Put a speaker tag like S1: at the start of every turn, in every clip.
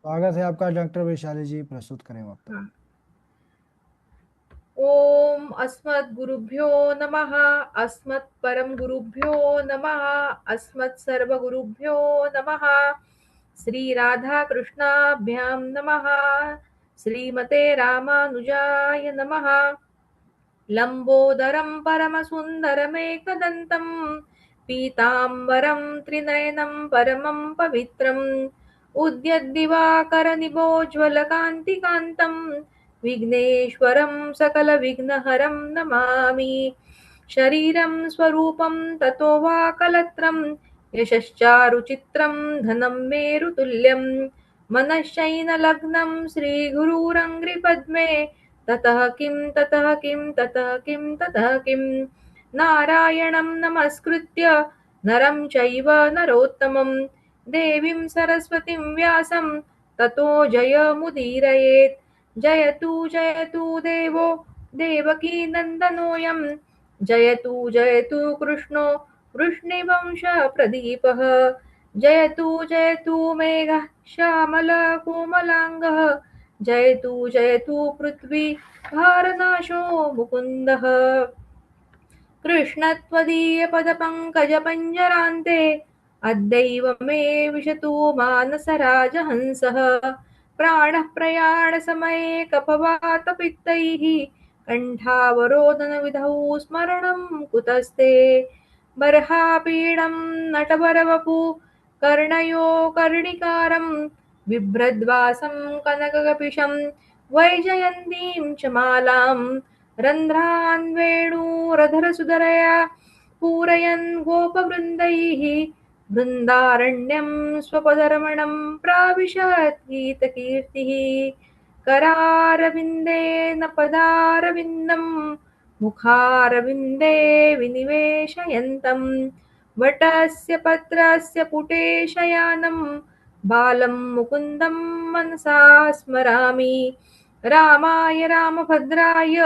S1: स्वागत है आपका डॉक्टर वैशाली जी, प्रस्तुत करें वक्तव्य।
S2: हाँ। ओम अस्मद्गुरुभ्यो नमः। अस्मत्परम गुरुभ्यो नमः। अस्मत्सर्वगुरुभ्यो नमः। श्री राधा कृष्णाभ्यां नमः। श्रीमते रामानुजाय नमः। लंबोदरं परमसुन्दरमेकदन्तं पीताम्बरं त्रिनयनं परमं पवित्रम् उद्यद्दिवाकरनिभोज्ज्वलकान्तिकान्तं विघ्नेश्वरं सकलविघ्नहरं नमामि। शरीरं स्वरूपं ततो वा कलत्रं यशश्चारुचित्रं धनं मेरुतुल्यं मनश्चैनलग्नं श्रीगुरुरङ्घ्रिपद्मे ततः किं नारायणं नमस्कृत्य नरं चैव नरोत्तमं देवीं सरस्वतीं व्यासं ततो जयमुदीरयेत्। जयतु देवो देवकी नन्दनोऽयं जयतु कृष्णो वृष्णिवंशः प्रदीपः। जयतु मेघः श्यामलः कोमलाङ्गः जयतु पृथ्वी भारनाशो मुकुन्दः। कृष्णत्वदीयपदपङ्कजपञ्जरान्ते अद्यैव मे विशतु मानसराजहंसः। प्राणः प्रयाणसमये कफवातपित्तैः कण्ठावरोदनविधौ स्मरणं कुतस्ते। बर्हापीडं नटवरवपु कर्णयो कर्णिकारं बिभ्रद्वासं कनककपिशं वैजयन्तीं च मालाम् रन्ध्रान् वेणुरधरसुधरया पूरयन् गोपवृन्दैः बृन्दारण्यं स्वपदरमणं प्राविशत् गीतकीर्तिः। करारविन्देन पदारविन्दं मुखारविन्दे विनिवेशयन्तं वटस्य पत्रस्य पुटे शयानं बालं मुकुन्दं मनसा स्मरामि। रामाय रामभद्राय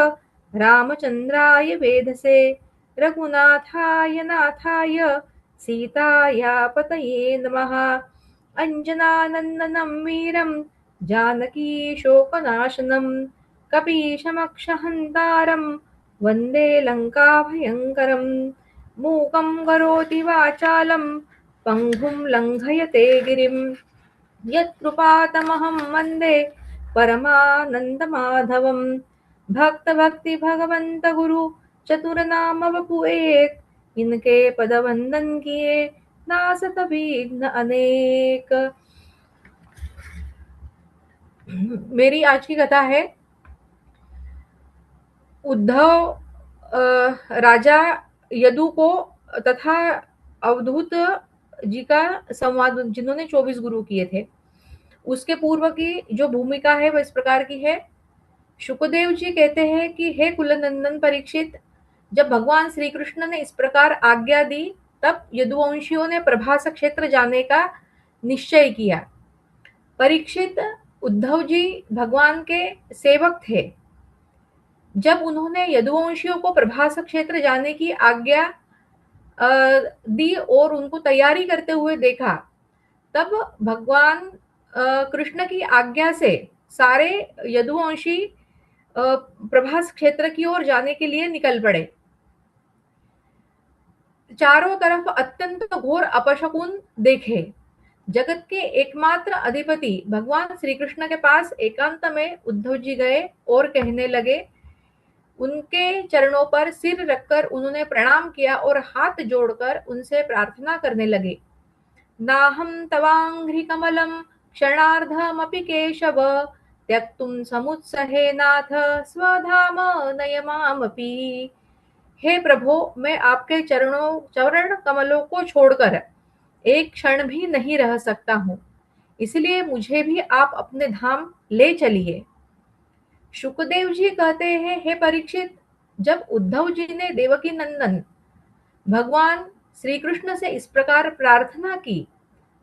S2: रामचन्द्राय वेधसे रघुनाथाय नाथाय सीतायापतये नमः। अञ्जनानन्दनं वीरं जानकी शोकनाशनं कपीशमक्षहन्तारं वन्दे लङ्काभयङ्करं। मूकं करोति वाचालं पङ्गुं लङ्घयते गिरिं यत्कृपातमहं वन्दे परमानन्दमाधवम्। भक्त भक्ति भगवंत गुरु चतुर नाम वपु एक इनके पद वंदन किए नासत विघ्न अनेक। मेरी आज की कथा है उद्धव राजा यदु को तथा अवधूत जी का संवाद, जिन्होंने 24 गुरु किए थे, उसके पूर्व की जो भूमिका है वह इस प्रकार की है। शुकदेव जी कहते हैं कि हे कुलनंदन परीक्षित, जब भगवान श्री कृष्ण ने इस प्रकार आज्ञा दी तब यदुवंशियों ने प्रभास क्षेत्र जाने का निश्चय किया। परीक्षित, उद्धव जी भगवान के सेवक थे। जब उन्होंने यदुवंशियों को प्रभास क्षेत्र जाने की आज्ञा दी और उनको तैयारी करते हुए देखा, तब भगवान कृष्ण की आज्ञा से सारे यदुवंशी प्रभास क्षेत्र की ओर जाने के लिए निकल पड़े। चारों तरफ अत्यंत घोर अपशकुन देखे। जगत के एकमात्र अधिपति भगवान श्री कृष्ण के पास एकांत में उद्धव जी गए और कहने लगे। उनके चरणों पर सिर रखकर उन्होंने प्रणाम किया और हाथ जोड़कर उनसे प्रार्थना करने लगे। नाहं तवांघ्रि कमलं क्षणार्धमपि केशव त्यक्तुं समुत्सहेनाथ स्वधाम नय मामपि। हे प्रभो, मैं आपके चरण कमलों को छोड़कर एक क्षण भी नहीं रह सकता हूँ, इसलिए मुझे भी आप अपने धाम ले चलिए। शुकदेव जी कहते हैं, हे परीक्षित, जब उद्धव जी ने देवकी नंदन भगवान श्री कृष्ण से इस प्रकार प्रार्थना की,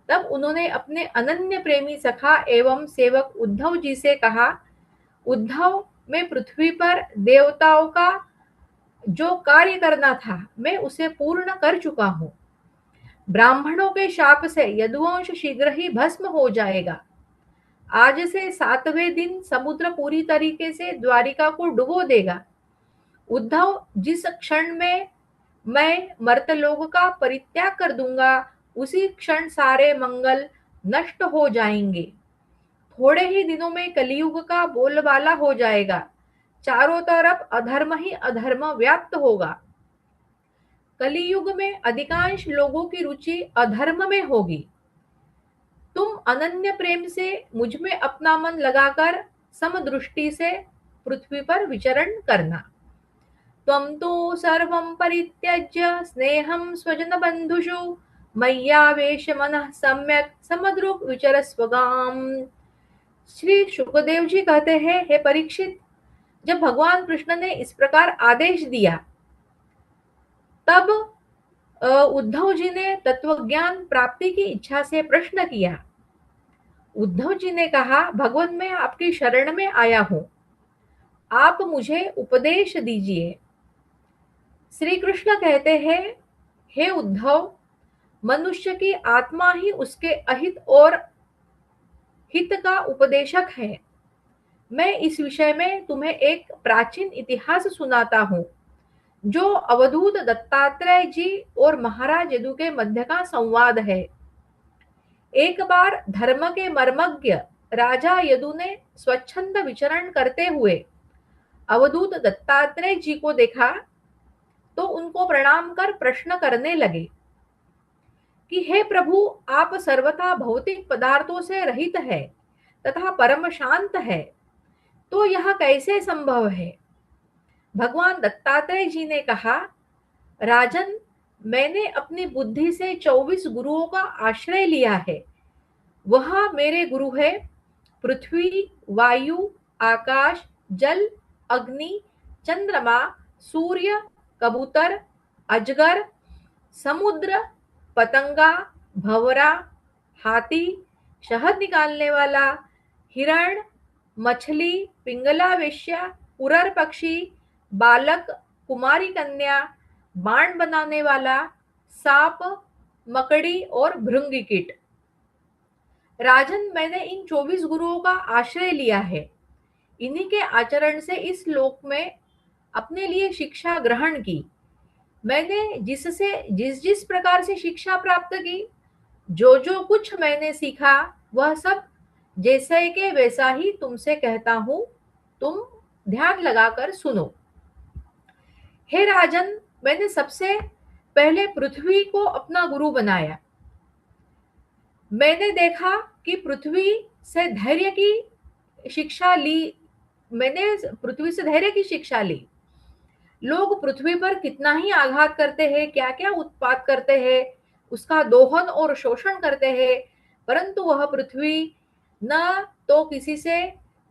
S2: तब उन्होंने अपने अनन्य प्रेमी सखा एवं सेवक उद्धव जी से कहा, उद्धव, मैं पृथ्वी पर देवताओं का जो कार्य करना था मैं उसे पूर्ण कर चुका हूँ। ब्राह्मणों के शाप से यदुवंश शीघ्र ही भस्म हो जाएगा। आज से 7वें दिन समुद्र पूरी तरीके से द्वारिका को डुबो देगा। उद्धव, जिस क्षण में मैं मर्तलोक का परित्याग कर दूंगा, उसी क्षण सारे मंगल नष्ट हो जाएंगे। थोड़े ही दिनों में कलियुग का बोलबाला हो जाएगा। चारों तरफ अधर्म ही अधर्म व्याप्त होगा। कलियुग में अधिकांश लोगों की रुचि अधर्म में होगी। तुम अनन्य प्रेम से मुझ में अपना मन लगाकर समदृष्टि से पृथ्वी पर विचरण करना। त्वं तु सर्वं परित्यज्य स्नेहं स्वजनबन्धुषु मय्यावेश मनः सम्यक समदृक् विचरस्वगाम। श्री शुकदेव जी कहते हैं, हे परीक्षित, जब भगवान कृष्ण ने इस प्रकार आदेश दिया, तब उद्धव जी ने तत्वज्ञान प्राप्ति की इच्छा से प्रश्न किया। उद्धव जी ने कहा, भगवान, मैं आपकी शरण में आया हूं, आप मुझे उपदेश दीजिए। श्री कृष्ण कहते हैं, हे उद्धव, मनुष्य की आत्मा ही उसके अहित और हित का उपदेशक है। मैं इस विषय में तुम्हें एक प्राचीन इतिहास सुनाता हूं, जो अवधूत दत्तात्रेय जी और महाराज यदु के मध्य का संवाद है। एक बार धर्म के मर्मज्ञ राजा यदु ने स्वच्छंद विचरण करते हुए अवधूत दत्तात्रेय जी को देखा, तो उनको प्रणाम कर प्रश्न करने लगे कि हे प्रभु, आप सर्वथा भौतिक पदार्थों से रहित है तथा परम शांत है, तो यह कैसे संभव है? भगवान दत्तात्रेय जी ने कहा, राजन, मैंने अपनी बुद्धि से 24 गुरुओं का आश्रय लिया है। वह मेरे गुरु है पृथ्वी, वायु, आकाश, जल, अग्नि, चंद्रमा, सूर्य, कबूतर, अजगर, समुद्र, पतंगा, भंवरा, हाथी, शहद निकालने वाला, हिरण, मछली, पिंगला वेश्या, उरर पक्षी, बालक, कुमारी कन्या, बाण बनाने वाला, सांप, मकड़ी और भृंगी कीट। राजन, मैंने इन 24 गुरुओं का आश्रय लिया है। इन्हीं के आचरण से इस लोक में अपने लिए शिक्षा ग्रहण की। मैंने जिस जिस प्रकार से शिक्षा प्राप्त की, जो जो कुछ मैंने सीखा, वह सब जैसे के वैसा ही तुमसे कहता हूं। तुम ध्यान लगाकर सुनो। हे राजन, मैंने सबसे पहले पृथ्वी को अपना गुरु बनाया। मैंने देखा कि पृथ्वी से धैर्य की शिक्षा ली। मैंने पृथ्वी से धैर्य की शिक्षा ली। लोग पृथ्वी पर कितना ही आघात करते हैं, क्या क्या उत्पात करते हैं, उसका दोहन और शोषण करते हैं, परंतु वह पृथ्वी न तो किसी से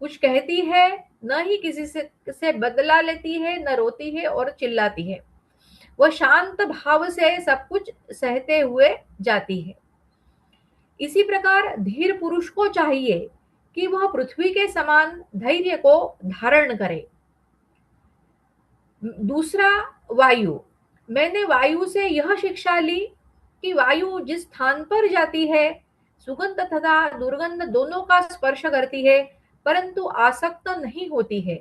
S2: कुछ कहती है, न ही किसी से बदला लेती है, न रोती है और चिल्लाती है। वह शांत भाव से सब कुछ सहते हुए जाती है। इसी प्रकार धीर पुरुष को चाहिए कि वह पृथ्वी के समान धैर्य को धारण करे। दूसरा, वायु। मैंने वायु से यह शिक्षा ली कि वायु जिस स्थान पर जाती है, सुगंध तथा दुर्गंध दोनों का स्पर्श करती है, परंतु आसक्त नहीं होती है।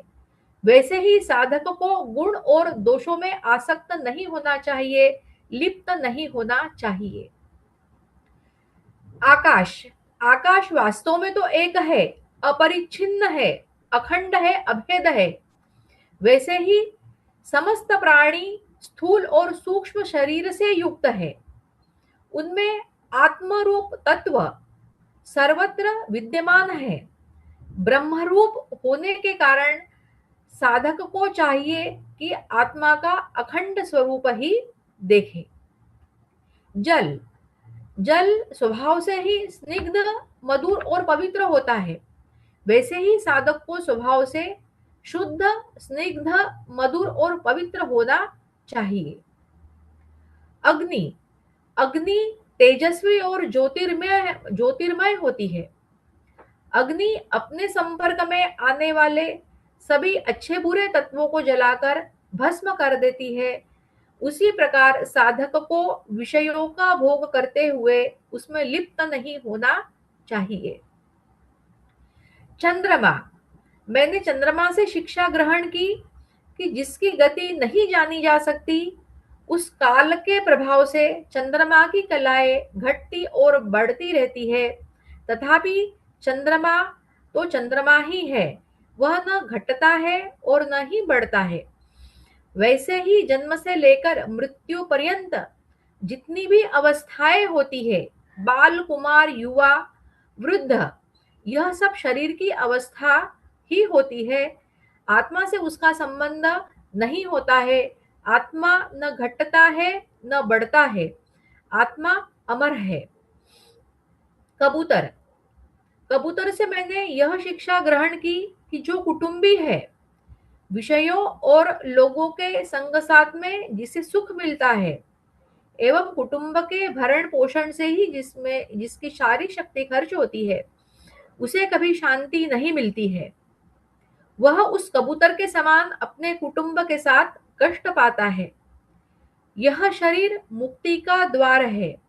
S2: वैसे ही साधक को गुण और दोषों में आसक्त नहीं होना चाहिए, लिप्त नहीं होना चाहिए। आकाश। आकाश वास्तव में तो एक है, अपरिच्छिन्न है, अखंड है, अभेद है। वैसे ही समस्त प्राणी स्थूल और सूक्ष्म शरीर से युक्त है। उनमें आत्मरूप तत्व सर्वत्र विद्यमान है। ब्रह्मरूप होने के कारण साधक को चाहिए कि आत्मा का अखंड स्वरूप ही देखे। जल। जल स्वभाव से ही स्निग्ध, मधुर और पवित्र होता है। वैसे ही साधक को स्वभाव से शुद्ध, स्निग्ध, मधुर और पवित्र होना चाहिए। अग्नि। अग्नि तेजस्वी और ज्योतिर्मय होती है। अग्नि अपने संपर्क में आने वाले सभी अच्छे बुरे तत्वों को जलाकर भस्म कर देती है। उसी प्रकार साधक को विषयों का भोग करते हुए उसमें लिप्त नहीं होना चाहिए। चंद्रमा, मैंने चंद्रमा से शिक्षा ग्रहण की कि जिसकी गति नहीं जानी जा सकती, उस काल के प्रभाव से चंद्रमा की कलाएं घटती और बढ़ती रहती है। तथापि चंद्रमा तो चंद्रमा ही है, वह न घटता है और न ही बढ़ता है। वैसे ही जन्म से लेकर मृत्यु पर्यंत जितनी भी अवस्थाएं होती है, बाल, कुमार, युवा, वृद्ध, यह सब शरीर की अवस्था ही होती है। आत्मा से उसका संबंध नहीं होता है। आत्मा न घटता है न बढ़ता है। आत्मा अमर है। कबूतर, कबूतर से मैंने यह शिक्षा ग्रहण की कि जो कुटुंबी है, विषयों और लोगों के संग साथ में जिसे सुख मिलता है एवं कुटुंब के भरण पोषण से ही जिसकी सारी शक्ति खर्च होती है, उसे कभी शांति नहीं मिलती है। वह उस कबूतर के समान अपने कुटुंब के साथ कष्ट पाता है। यह शरीर मुक्ति का द्वार है।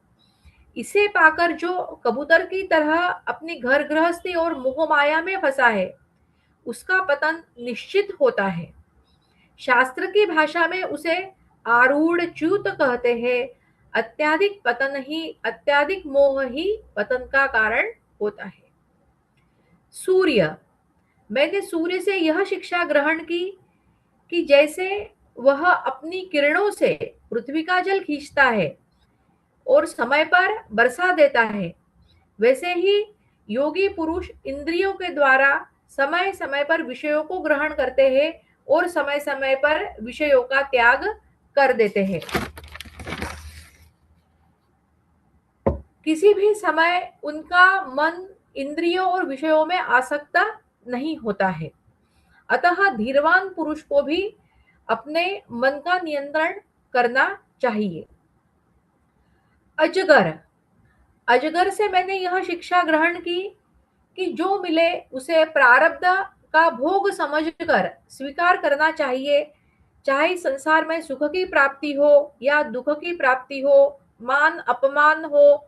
S2: इसे पाकर जो कबूतर की तरह अपनी घर गृहस्थी और मोह माया में फंसा है, उसका पतन निश्चित होता है। शास्त्र की भाषा में उसे आरूढ़ च्युत कहते हैं। अत्याधिक मोह ही पतन का कारण होता है। सूर्य, मैंने सूर्य से यह शिक्षा ग्रहण की कि जैसे वह अपनी किरणों से पृथ्वी का जल खींचता है और समय पर बरसा देता है, वैसे ही योगी पुरुष इंद्रियों के द्वारा समय समय पर विषयों को ग्रहण करते हैं और समय समय पर विषयों का त्याग कर देते हैं। किसी भी समय उनका मन इंद्रियों और विषयों में आसक्त नहीं होता है। अतः धीरवान पुरुष को भी अपने मन का नियंत्रण करना चाहिए। अजगर, अजगर से मैंने यह शिक्षा ग्रहण की कि जो मिले उसे प्रारब्ध का भोग समझकर स्वीकार करना चाहिए। चाहे संसार में सुख की प्राप्ति हो या दुख की प्राप्ति हो, मान अपमान हो,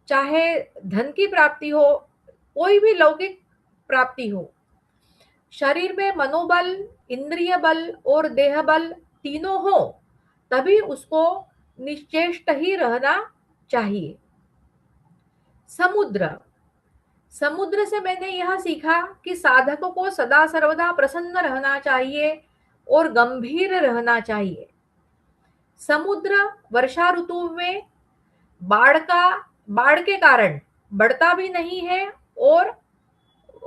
S2: चाहे धन की प्राप्ति हो, कोई भी लौकिक प्राप्ति हो, शरीर में मनोबल, इंद्रिय बल और देह बल तीनों हो, तभी उसको निश्चेष्ट ही रहना चाहिए। समुद्र, समुद्र से मैंने यह सीखा कि साधक को सदा सर्वदा प्रसन्न रहना चाहिए और गंभीर रहना चाहिए। समुद्र वर्षा ऋतु में बाढ़ के कारण बढ़ता भी नहीं है और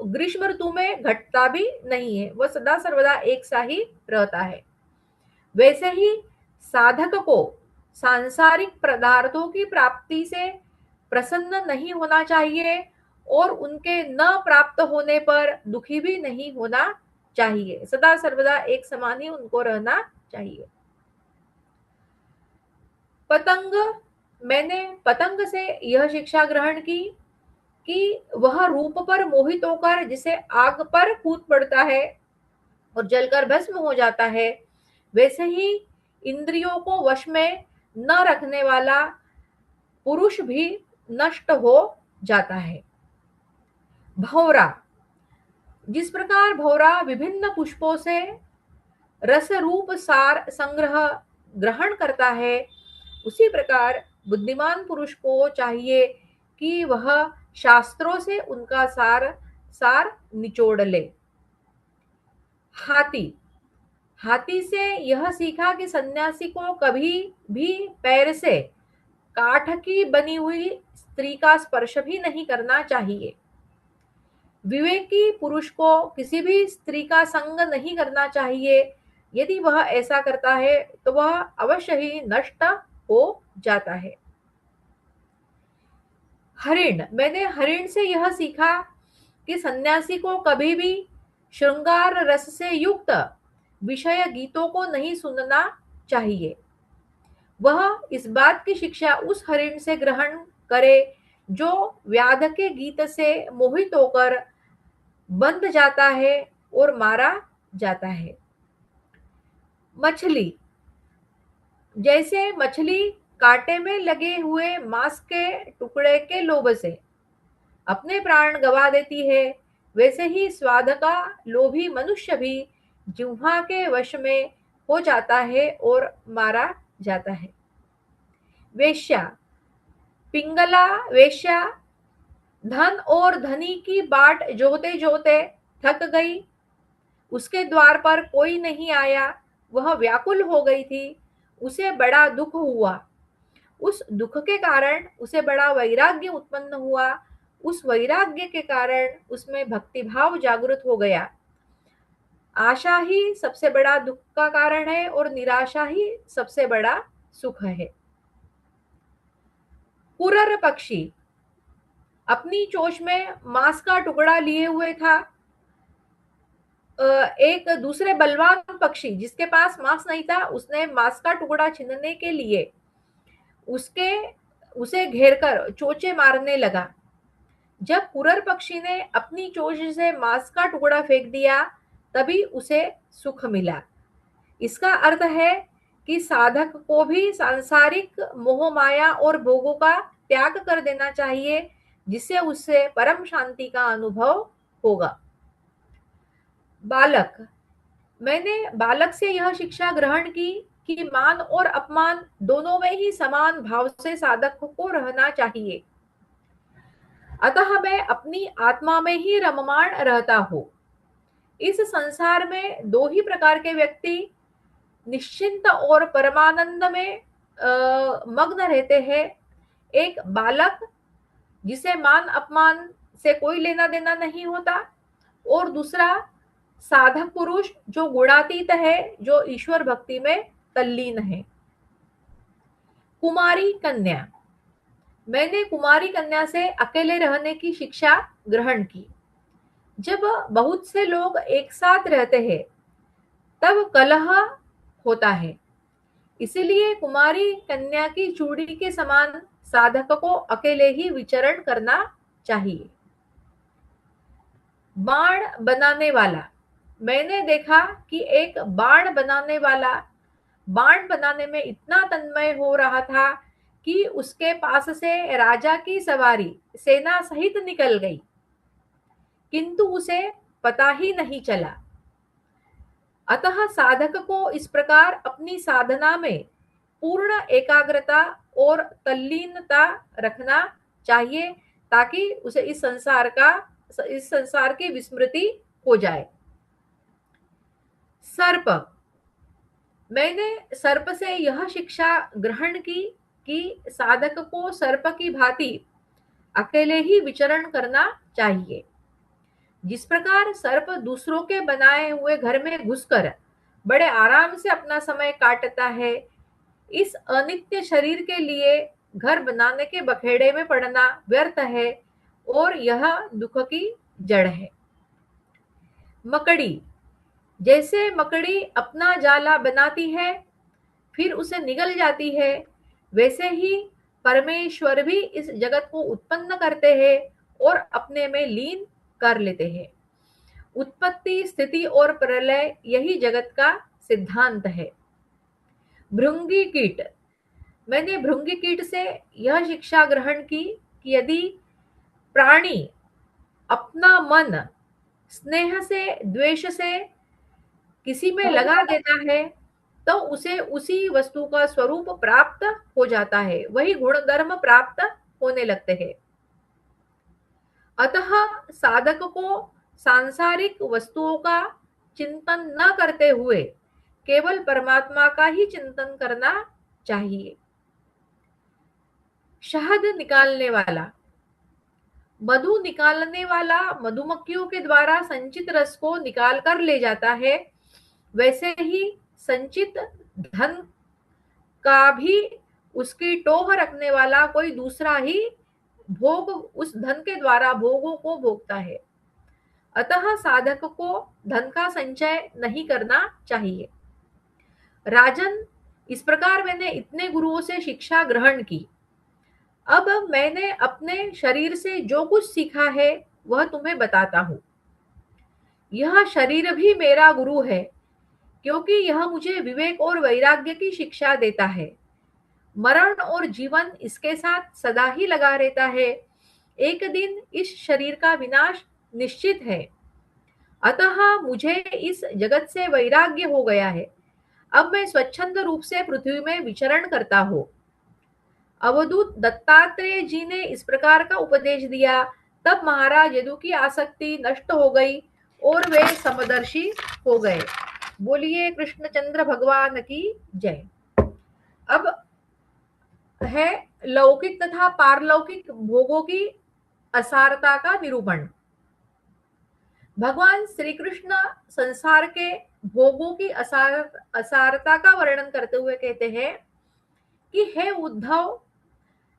S2: ग्रीष्म ऋतु में घटता भी नहीं है, वह सदा सर्वदा एक सा ही रहता है। वैसे ही साधक को सांसारिक पदार्थों की प्राप्ति से प्रसन्न नहीं होना चाहिए और उनके न प्राप्त होने पर दुखी भी नहीं होना चाहिए। सदा सर्वदा एक समान ही उनको रहना चाहिए। पतंग, मैंने पतंग से यह शिक्षा ग्रहण की कि वह रूप पर मोहित होकर जिसे आग पर कूद पड़ता है और जलकर भस्म हो जाता है, वैसे ही इंद्रियों को वश में न रखने वाला पुरुष भी नष्ट हो जाता है। भौरा, जिस प्रकार भौरा विभिन्न पुष्पों से रस रूप सार संग्रह ग्रहण करता है, उसी प्रकार बुद्धिमान पुरुष को चाहिए कि वह शास्त्रों से उनका सार सार निचोड़ ले। हाथी, हाथी से यह सीखा कि सन्यासी को कभी भी पैर से काठ की बनी हुई स्त्री का स्पर्श भी नहीं करना चाहिए। विवेकी पुरुष को किसी भी स्त्री का संग नहीं करना चाहिए। यदि वह ऐसा करता है तो वह अवश्य ही नष्ट हो जाता है। हरिण, मैंने हरिण से यह सीखा कि सन्यासी को कभी भी श्रृंगार रस से युक्त विषय गीतों को नहीं सुनना चाहिए। वह इस बात की शिक्षा उस हरिण से ग्रहण करे जो व्याध के गीत से मोहित होकर बंध जाता है और मारा जाता है। मछली, जैसे मछली कांटे में लगे हुए मांस के टुकड़े के लोभ से अपने प्राण गंवा देती है, वैसे ही स्वाद का लोभी मनुष्य भी जिह्वा के वश में हो जाता है और मारा जाता है। वेश्या, पिंगला वेश्या धन और धनी की बाट जोते जोते थक गई। उसके द्वार पर कोई नहीं आया। वह व्याकुल हो गई थी। उसे बड़ा दुख हुआ। उस दुख के कारण उसे बड़ा वैराग्य उत्पन्न हुआ। उस वैराग्य के कारण उसमें भक्तिभाव जागृत हो गया। आशा ही सबसे बड़ा दुख का कारण है और निराशा ही सबसे बड़ा सुख है। कुरर पक्षी अपनी चोंच में मांस का टुकड़ा लिए हुए था। एक दूसरे बलवान पक्षी जिसके पास मांस नहीं था, उसने मांस का टुकड़ा छीनने के लिए उसके उसे घेरकर चोंचे मारने लगा। जब कुरर पक्षी ने अपनी चोंच से मांस का टुकड़ा फेंक दिया, तभी उसे सुख मिला। इसका अर्थ है कि साधक को भी सांसारिक मोह माया और भोगों का त्याग कर देना चाहिए, जिससे उससे परम शांति का अनुभव होगा। बालक, मैंने बालक से यह शिक्षा ग्रहण की कि मान और अपमान दोनों में ही समान भाव से साधक को रहना चाहिए। अतः मैं अपनी आत्मा में ही रममाण रहता हूँ। इस संसार में दो ही प्रकार के व्यक्ति निश्चिंत और परमानंद में मग्न रहते हैं। एक बालक जिसे मान अपमान से कोई लेना देना नहीं होता, और दूसरा साधक पुरुष जो गुणातीत है, जो ईश्वर भक्ति में तल्लीन है। कुमारी कन्या, मैंने कुमारी कन्या से अकेले रहने की शिक्षा ग्रहण की। जब बहुत से लोग एक साथ रहते हैं तब कलह होता है। इसीलिए कुमारी कन्या की चूड़ी के समान साधक को अकेले ही विचरण करना चाहिए। बाण बनाने वाला, मैंने देखा कि एक बाण बनाने वाला बाण बनाने में इतना तन्मय हो रहा था कि उसके पास से राजा की सवारी सेना सहित निकल गई, किंतु उसे पता ही नहीं चला। अतः साधक को इस प्रकार अपनी साधना में पूर्ण एकाग्रता और तल्लीनता रखना चाहिए, ताकि उसे इस संसार की विस्मृति हो जाए। सर्प, मैंने सर्प से यह शिक्षा ग्रहण की कि साधक को सर्प की भांति अकेले ही विचरण करना चाहिए। जिस प्रकार सर्प दूसरों के बनाए हुए घर में घुसकर बड़े आराम से अपना समय काटता है, इस अनित्य शरीर के लिए घर बनाने के बखेड़े में पड़ना व्यर्थ है और यह दुख की जड़ है। मकड़ी, जैसे मकड़ी अपना जाला बनाती है फिर उसे निगल जाती है, वैसे ही परमेश्वर भी इस जगत को उत्पन्न करते हैं और अपने में लीन कर लेते हैं। उत्पत्ति, स्थिति और प्रलय यही जगत का सिद्धांत है। भृंगी कीट, मैंने भृंगी कीट से यह शिक्षा ग्रहण की कि यदि प्राणी अपना मन स्नेह से, द्वेष से किसी में लगा देता है, तो उसे उसी वस्तु का स्वरूप प्राप्त हो जाता है, वही गुण धर्म प्राप्त होने लगते हैं। अतः साधक को सांसारिक वस्तुओं का चिंतन न करते हुए केवल परमात्मा का ही चिंतन करना चाहिए। शहद निकालने वाला, मधु निकालने वाला मधुमक्खियों के द्वारा संचित रस को निकाल कर ले जाता है, वैसे ही संचित धन का भी उसकी टोह रखने वाला कोई दूसरा ही भोग उस धन के द्वारा भोगों को भोगता है। अतः साधक को धन का संचय नहीं करना चाहिए। राजन, इस प्रकार मैंने इतने गुरुओं से शिक्षा ग्रहण की। अब मैंने अपने शरीर से जो कुछ सीखा है वह तुम्हें बताता हूं। यह शरीर भी मेरा गुरु है, क्योंकि यह मुझे विवेक और वैराग्य की शिक्षा देता है। मरण और जीवन इसके साथ सदा ही लगा रहता है। एक दिन इस शरीर का विनाश निश्चित है। अतः मुझे इस जगत से वैराग्य हो गया है। अब मैं स्वच्छंद रूप से पृथ्वी में विचरण करता हूँ। अवधूत दत्तात्रेय जी ने इस प्रकार का उपदेश दिया। तब महाराज यदु की आसक्ति नष्ट हो गई और वे समदर्शी हो गए। बोलिए कृष्णचंद्र भगवान की जय। अब है लौकिक तथा पारलौकिक भोगों की असारता का निरूपण। भगवान श्री कृष्ण संसार के भोगों की असारता का वर्णन करते हुए कहते हैं कि हे उद्धव,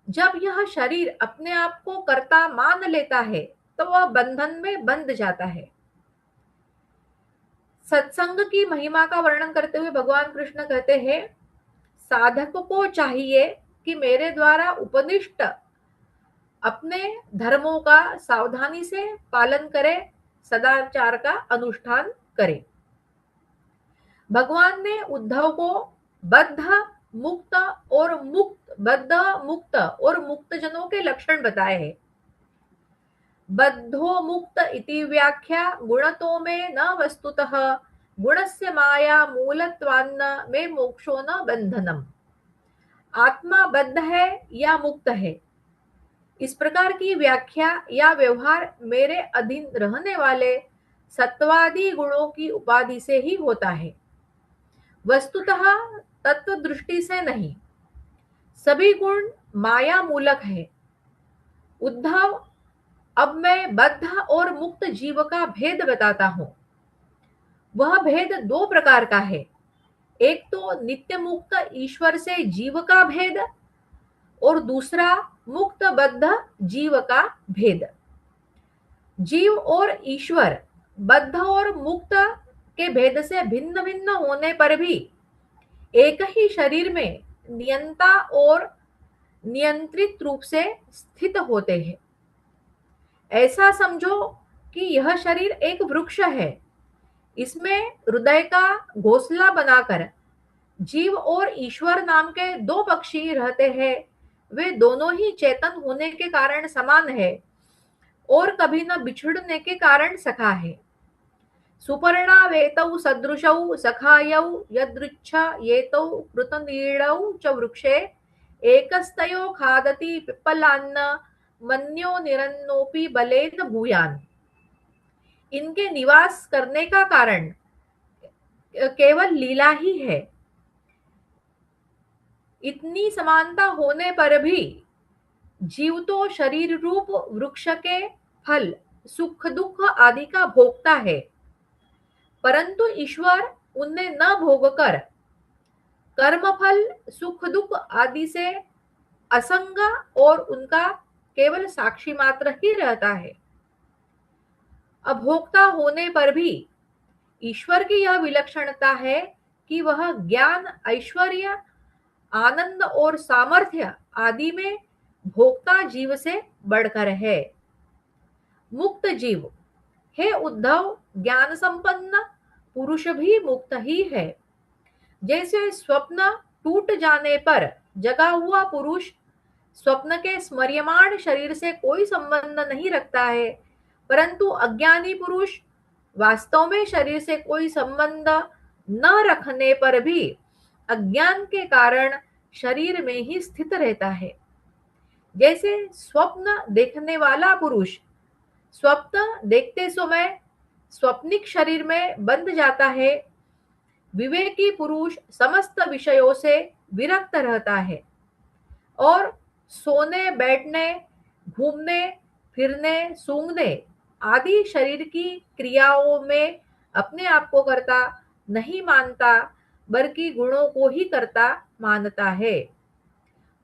S2: जब यह शरीर अपने आप को कर्ता मान लेता है तो वह बंधन में बंध जाता है। सत्संग की महिमा का वर्णन करते हुए भगवान कृष्ण कहते हैं, साधक को चाहिए कि मेरे द्वारा उपदिष्ट अपने धर्मों का सावधानी से पालन करे, सदाचार का अनुष्ठान करे। भगवान ने उद्धव को बद्ध मुक्त और मुक्त जनों के लक्षण बताए हैं। बद्धो मुक्त इति व्याख्या गुणतो में न वस्तुतः गुणस्य माया मूलत्वान्न में मोक्षो न बंधनम। आत्मा बद्ध है या मुक्त है, इस प्रकार की व्याख्या या व्यवहार मेरे अधीन रहने वाले सत्वादि गुणों की उपाधि से ही होता है, वस्तुतः तत्व दृष्टि से नहीं। सभी गुण माया मूलक है। उद्धव, अब मैं बद्ध और मुक्त जीव का भेद बताता हूं। वह भेद दो प्रकार का है। एक तो नित्य मुक्त ईश्वर से जीव का भेद और दूसरा मुक्त बद्ध जीव का भेद। जीव और ईश्वर बद्ध और मुक्त के भेद से भिन्न भिन्न होने पर भी एक ही शरीर में नियंता और नियंत्रित रूप से स्थित होते हैं। ऐसा समझो कि यह शरीर एक वृक्ष है। इसमें हृदय का घोंसला बनाकर जीव और ईश्वर नाम के दो पक्षी रहते हैं। वे दोनों ही चेतन होने के कारण समान है और कभी न बिछड़ने के कारण सखा है। सुपर्णा वेतौ सदृशौ सखायौ यदृच्छा येतौ कृतनीळौ च वृक्षे एकस्तयो खादति पिप्पलान्न मन्यो निरन्नोपि बलेन भूयान। इनके निवास करने का कारण केवल लीला ही है। इतनी समानता होने पर भी जीव तो शरीर रूप वृक्ष के फल सुख दुख आदि का भोगता है, परंतु ईश्वर उन्हें न भोगकर कर्म फल सुख दुख आदि से असंग और उनका केवल साक्षी मात्र ही रहता है। अभोक्ता होने पर भी ईश्वर की यह विलक्षणता है कि वह ज्ञान, ऐश्वर्य, आनंद और सामर्थ्य आदि में भोक्ता जीव से बढ़कर है। मुक्त जीव, हे उद्धव, ज्ञान संपन्न पुरुष भी मुक्त ही है। जैसे स्वप्न टूट जाने पर जगा हुआ पुरुष स्वप्न के स्मर्यमाण शरीर से कोई संबंध नहीं रखता है, परंतु अज्ञानी पुरुष वास्तव में शरीर से कोई संबंध न रखने पर भी अज्ञान के कारण शरीर में ही स्थित रहता है। जैसे स्वप्न देखने वाला पुरुष स्वप्न देखते समय स्वप्निक शरीर में बंध जाता है, विवेकी पुरुष समस्त विषयों से विरक्त रहता है और सोने, बैठने, घूमने फिरने, सूंघने आदि शरीर की क्रियाओं में अपने आप को कर्ता नहीं मानता, बल्कि गुणों को ही कर्ता मानता है।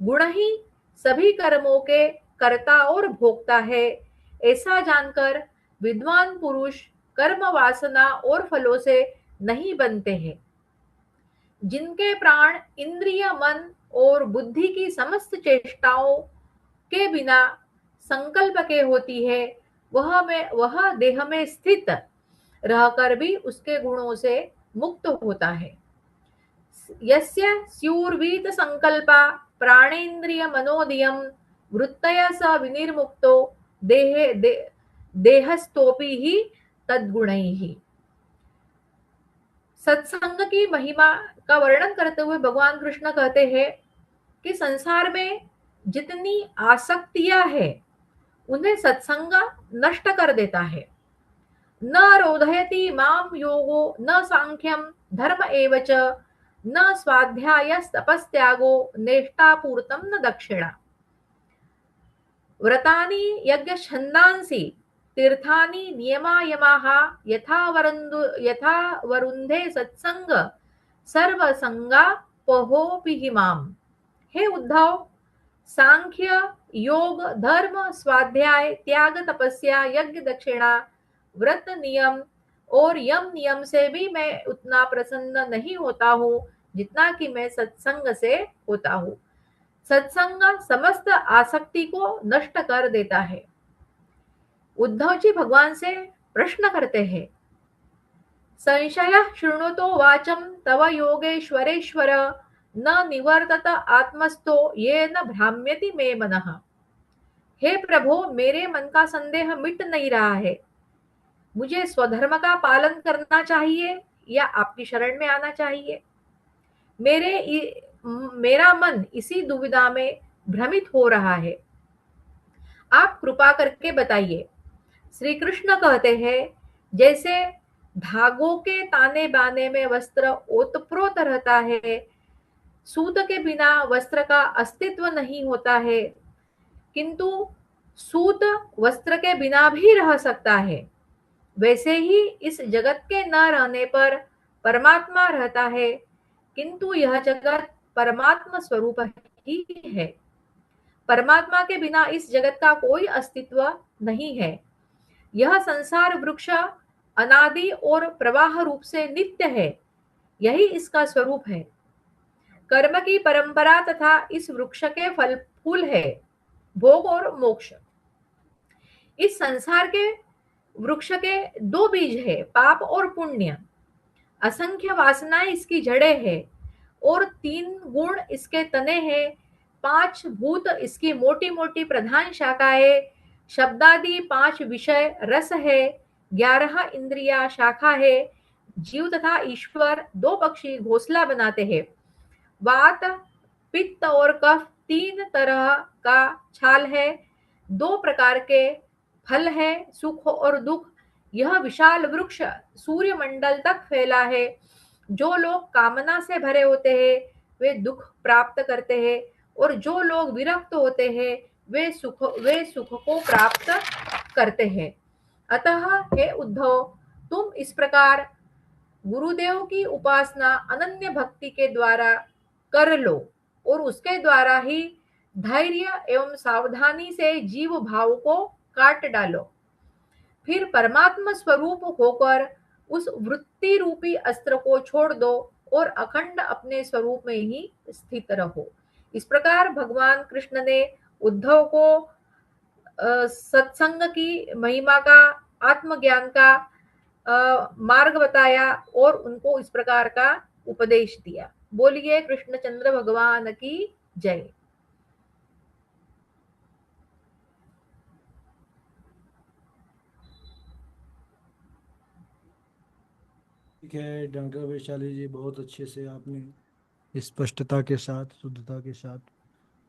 S2: गुण ही सभी कर्मों के कर्ता और भोक्ता है। ऐसा जानकर विद्वान पुरुष कर्म वासना और फलों से नहीं बनते हैं। जिनके प्राण इंद्रिय, मन और बुद्धि की समस्त चेष्टाओं के बिना संकल्प के होती है, वह देह में स्थित रहकर भी उसके गुणों से मुक्त होता है। यस्य स्युर्वीत संकल्पा प्राणेन्द्रिय मनोदियम वृत्तय स विनिर्मुक्तो देहस्तोपि ही तद्गुणैः। सत्संग की महिमा का वर्णन करते हुए भगवान कृष्ण कहते हैं कि संसार में जितनी आसक्तियां हैं उन्हें सत्संग नष्ट कर देता है। न रोधयति माम योगो न सांख्यम धर्म एव च न स्वाध्याय तपस्त्यागो नेष्टापूर्तम न दक्षिणा। व्रतानि यज्ञ छंदांसि तीर्थानि नियमायमाः यथा वरुंधे सत्संग सर्वसंगा पहोपि माम। हे उद्धव, सांख्य, योग, धर्म, स्वाध्याय, त्याग, तपस्या, यज्ञ, दक्षिणा, व्रत नियम और यम नियम से भी मैं उतना प्रसन्न नहीं होता हूँ जितना कि मैं सत्संग से होता हूँ। सत्संग समस्त आसक्ति को नष्ट कर देता है। उद्धव जी भगवान से प्रश्न करते हैं, संशय शृणुतो वाचम तव योगेश्वरेश्वर न निवर्तत आत्मस्थो ये न भ्राम्यति मे मनः। हे प्रभु, मेरे मन का संदेह मिट नहीं रहा है। मुझे स्वधर्म का पालन करना चाहिए या आपकी शरण में आना चाहिए? मेरा मन इसी दुविधा में भ्रमित हो रहा है। आप कृपा करके बताइए। श्री कृष्ण कहते हैं, जैसे धागों के ताने बाने में वस्त्र ओतप्रोत रहता है, सूत के बिना वस्त्र का अस्तित्व नहीं होता है, किंतु सूत वस्त्र के बिना भी रह सकता है, वैसे ही इस जगत के न रहने पर परमात्मा रहता है, किंतु यह जगत परमात्मा स्वरूप ही है। परमात्मा के बिना इस जगत का कोई अस्तित्व नहीं है। यह संसार वृक्ष अनादि और प्रवाह रूप से नित्य है, यही इसका स्वरूप है। कर्म की परंपरा तथा इस वृक्ष के फल फूल है भोग और मोक्ष। इस संसार के वृक्ष के दो बीज है, पाप और पुण्य। असंख्य वासनाएं इसकी जड़ें है और 3 गुण इसके तने हैं। 5 भूत इसकी मोटी मोटी प्रधान शाखाएं, शब्दादि 5 विषय रस है, 11 इंद्रिया शाखा है, जीव तथा ईश्वर 2 पक्षी घोंसला बनाते हैं। वात, पित्त और कफ 3 तरह का छाल है, 2 प्रकार के फल है, सुख और दुख। यह विशाल वृक्ष सूर्य मंडल तक फैला है। जो लोग कामना से भरे होते हैं वे दुख प्राप्त करते हैं, और जो लोग विरक्त होते हैं वे सुख को प्राप्त करते हैं। अतः हे उद्धव, तुम इस प्रकार गुरुदेव की उपासना अनन्य भक्ति के द्वारा कर लो और उसके द्वारा ही धैर्य एवं सावधानी से जीव भाव को काट डालो। फिर परमात्मा स्वरूप होकर उस वृत्ति रूपी अस्त्र को छोड़ दो और अखंड अपने स्वरूप में ही स्थित रहो। इस प्रकार भगवान कृष्ण ने उद्धव को सत्संग की महिमा का, आत्मज्ञान का मार्ग बताया और उनको इस प्रकार का उपदेश दिया। बोलिए कृष्णचंद्र भगवान की जय।
S1: ठीक है डॉक्टर वैशाली जी, बहुत अच्छे से आपने स्पष्टता के साथ, शुद्धता के साथ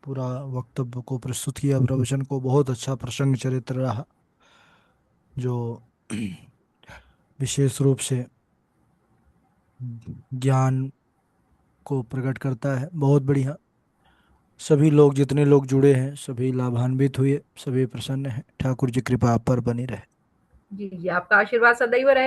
S1: पूरा वक्तव्य को प्रस्तुत किया। प्रवचन को बहुत अच्छा प्रसंग चरित्र रहा, जो विशेष रूप से ज्ञान को प्रकट करता है। बहुत बढ़िया। सभी लोग, जितने लोग जुड़े हैं, सभी लाभान्वित हुए, सभी प्रसन्न हैं। ठाकुर जी कृपा आप पर बनी रहे।
S2: जी जी, आपका आशीर्वाद सदैव रहे।